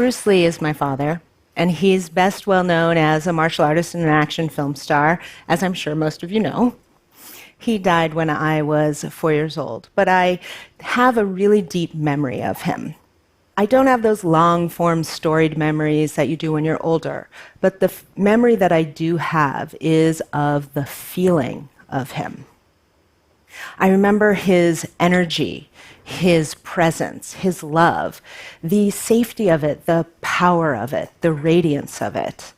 Bruce Lee is my father, and he's best well known as a martial artist and an action film star, as I'm sure most of you know. He died when I was 4 years old, but I have a really deep memory of him. I don't have those long-form storied memories that you do when you're older, but the memory that I do have is of the feeling of him. I remember his energy, his presence, his love, the safety of it, the power of it, the radiance of it.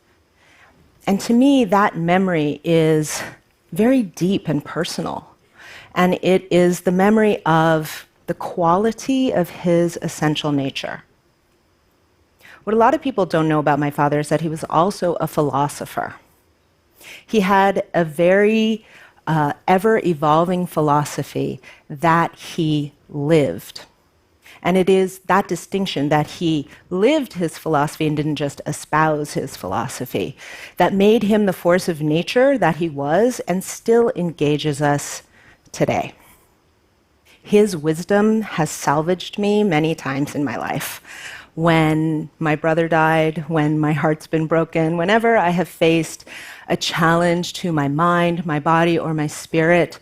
And to me, that memory is very deep and personal. And it is the memory of the quality of his essential nature. What a lot of people don't know about my father is that he was also a philosopher. He had a very ever-evolving philosophy that he lived. And it is that distinction, that he lived his philosophy and didn't just espouse his philosophy, that made him the force of nature that he was and still engages us today. His wisdom has salvaged me many times in my life. When my brother died, when my heart's been broken, whenever I have faced a challenge to my mind, my body, or my spirit,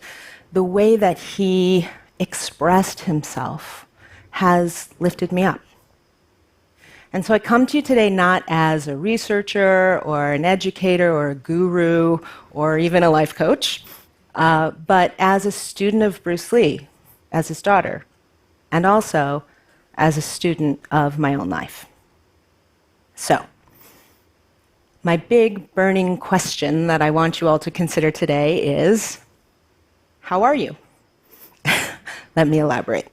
the way that he expressed himself has lifted me up. And so I come to you today not as a researcher or an educator or a guru or even a life coach, but as a student of Bruce Lee, as his daughter, and also as a student of my own life. So, my big burning question that I want you all to consider today is, how are you? Let me elaborate.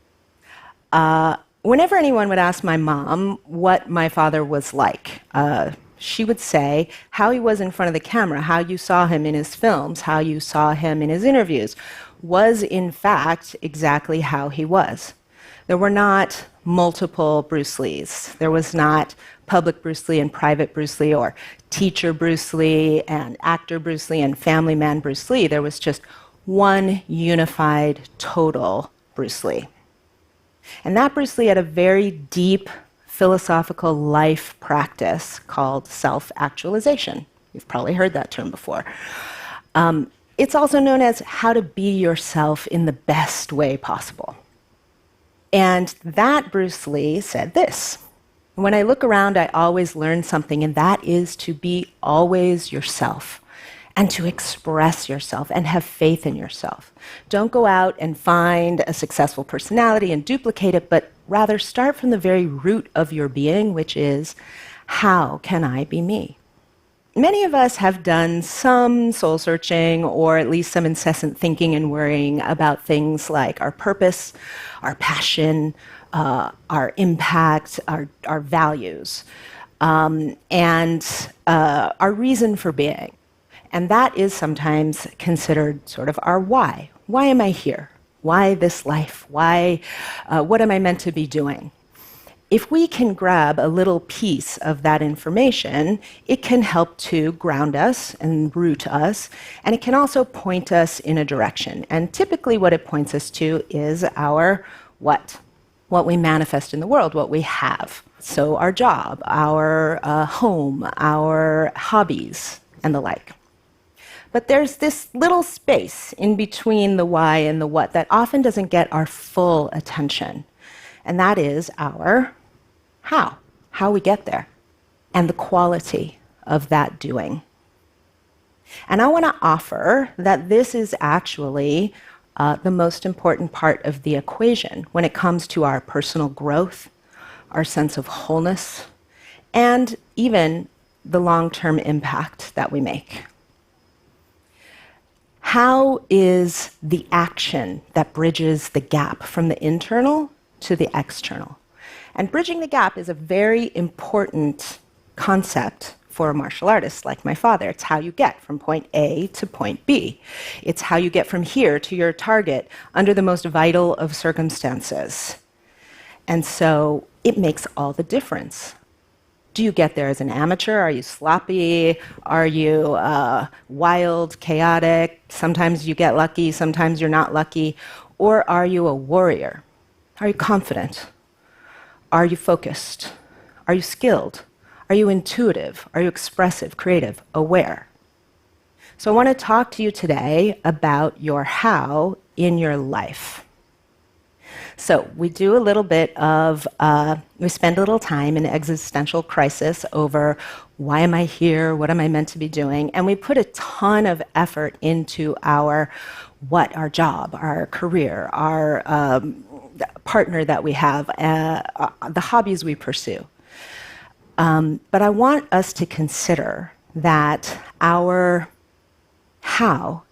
Whenever anyone would ask my mom what my father was like, she would say how he was in front of the camera, how you saw him in his films, how you saw him in his interviews, was in fact exactly how he was. There were not multiple Bruce Lees. There was not public Bruce Lee and private Bruce Lee, or teacher Bruce Lee and actor Bruce Lee and family man Bruce Lee. There was just one unified, total Bruce Lee. And that Bruce Lee had a very deep philosophical life practice called self-actualization. You've probably heard that term before. It's also known as how to be yourself in the best way possible. And that Bruce Lee said this: when I look around, I always learn something, and that is to be always yourself and to express yourself and have faith in yourself. Don't go out and find a successful personality and duplicate it, but rather start from the very root of your being, which is, how can I be me? Many of us have done some soul searching, or at least some incessant thinking and worrying about things like our purpose, our passion, our impact, our values, and our reason for being. And that is sometimes considered sort of our why. Why am I here? Why this life? Why? What am I meant to be doing? If we can grab a little piece of that information, it can help to ground us and root us, and it can also point us in a direction. And typically what it points us to is our what we manifest in the world, what we have. So our job, our home, our hobbies, and the like. But there's this little space in between the why and the what that often doesn't get our full attention, and that is our how we get there, and the quality of that doing. And I want to offer that this is actually the most important part of the equation when it comes to our personal growth, our sense of wholeness, and even the long-term impact that we make. How is the action that bridges the gap from the internal to the external? And bridging the gap is a very important concept for a martial artist like my father. It's how you get from point A to point B. It's how you get from here to your target under the most vital of circumstances. And so it makes all the difference. Do you get there as an amateur? Are you sloppy? Are you wild, chaotic? Sometimes you get lucky, sometimes you're not lucky. Or are you a warrior? Are you confident? Are you focused? Are you skilled? Are you intuitive? Are you expressive, creative, aware? So I want to talk to you today about your how in your life. So we do a little bit of, we spend a little time in existential crisis over why am I here? What am I meant to be doing? And we put a ton of effort into our job, our career, our partner that we have, the hobbies we pursue. But I want us to consider that our how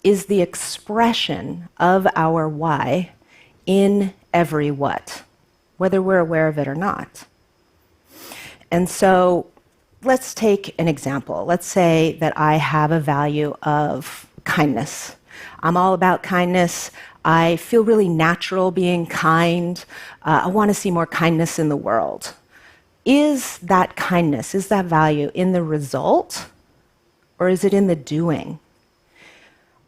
is the expression of our why in every what, whether we're aware of it or not. And so let's take an example. Let's say that I have a value of kindness. I'm all about kindness. I feel really natural being kind. I want to see more kindness in the world. Is that kindness, is that value in the result, or is it in the doing?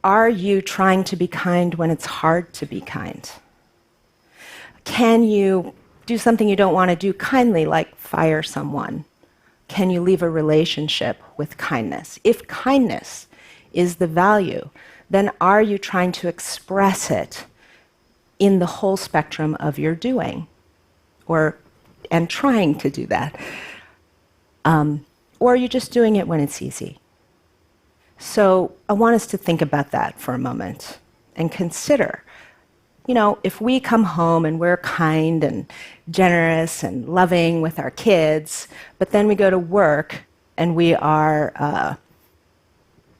Are you trying to be kind when it's hard to be kind? Can you do something you don't want to do kindly, like fire someone? Can you leave a relationship with kindness? If kindness is the value, then are you trying to express it in the whole spectrum of your doing, and trying to do that? Or are you just doing it when it's easy? So I want us to think about that for a moment and consider, if we come home and we're kind and generous and loving with our kids, but then we go to work and we are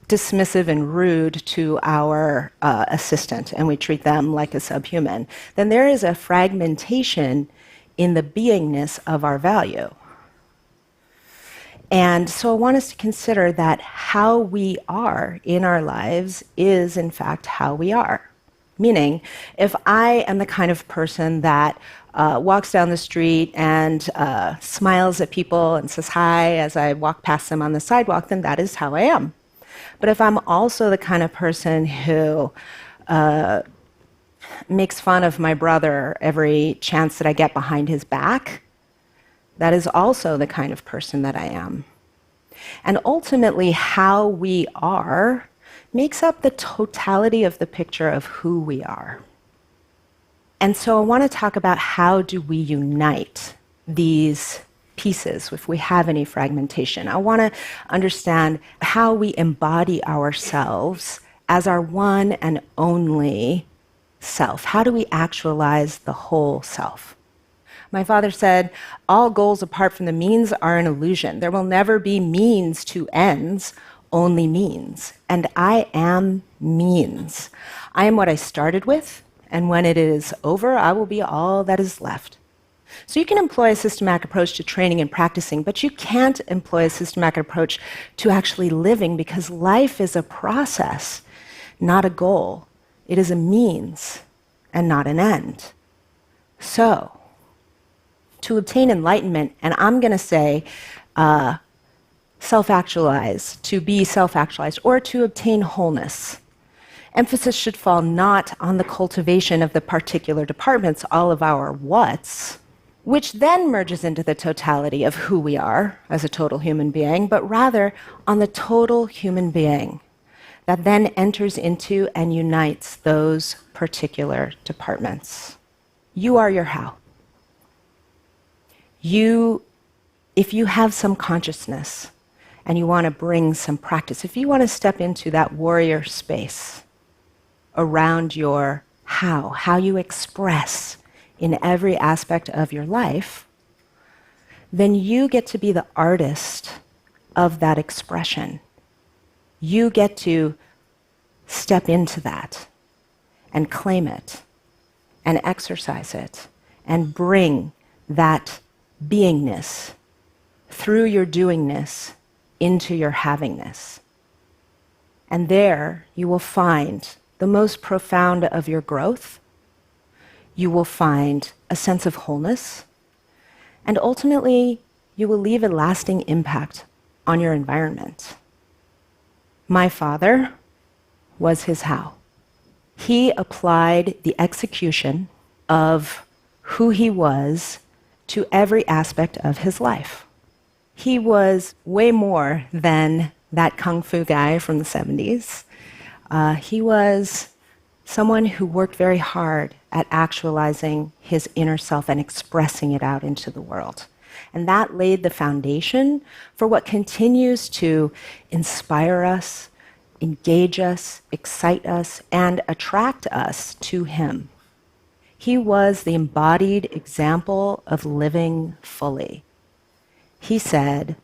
dismissive and rude to our assistant and we treat them like a subhuman, then there is a fragmentation in the beingness of our value. And so I want us to consider that how we are in our lives is, in fact, how we are. Meaning, if I am the kind of person that walks down the street and smiles at people and says hi as I walk past them on the sidewalk, then that is how I am. But if I'm also the kind of person who makes fun of my brother every chance that I get behind his back, that is also the kind of person that I am. And ultimately, how we are makes up the totality of the picture of who we are. And so I want to talk about how do we unite these pieces if we have any fragmentation. I want to understand how we embody ourselves as our one and only self. How do we actualize the whole self? My father said, all goals apart from the means are an illusion. There will never be means to ends, only means. And I am means. I am what I started with, and when it is over, I will be all that is left. So you can employ a systematic approach to training and practicing, but you can't employ a systematic approach to actually living, because life is a process, not a goal. It is a means and not an end. So, to obtain enlightenment, and I'm going to say self-actualize, to be self-actualized, or to obtain wholeness, emphasis should fall not on the cultivation of the particular departments, all of our whats, which then merges into the totality of who we are as a total human being, but rather on the total human being that then enters into and unites those particular departments. You are your how. If you have some consciousness and you want to bring some practice, if you want to step into that warrior space around your how you express in every aspect of your life, then you get to be the artist of that expression. You get to step into that and claim it and exercise it and bring that beingness through your doingness into your havingness. And there you will find the most profound of your growth. You will find a sense of wholeness, and ultimately you will leave a lasting impact on your environment. My father was his how. He applied the execution of who he was to every aspect of his life. He was way more than that kung fu guy from the 70s. He was someone who worked very hard at actualizing his inner self and expressing it out into the world. And that laid the foundation for what continues to inspire us, engage us, excite us, and attract us to him. He was the embodied example of living fully. He said,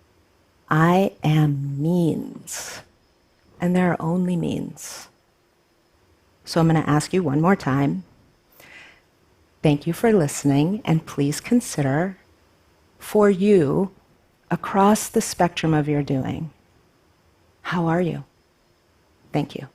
"I am means, and there are only means." So I'm going to ask you one more time. Thank you for listening, and please consider, for you, across the spectrum of your doing, how are you? Thank you.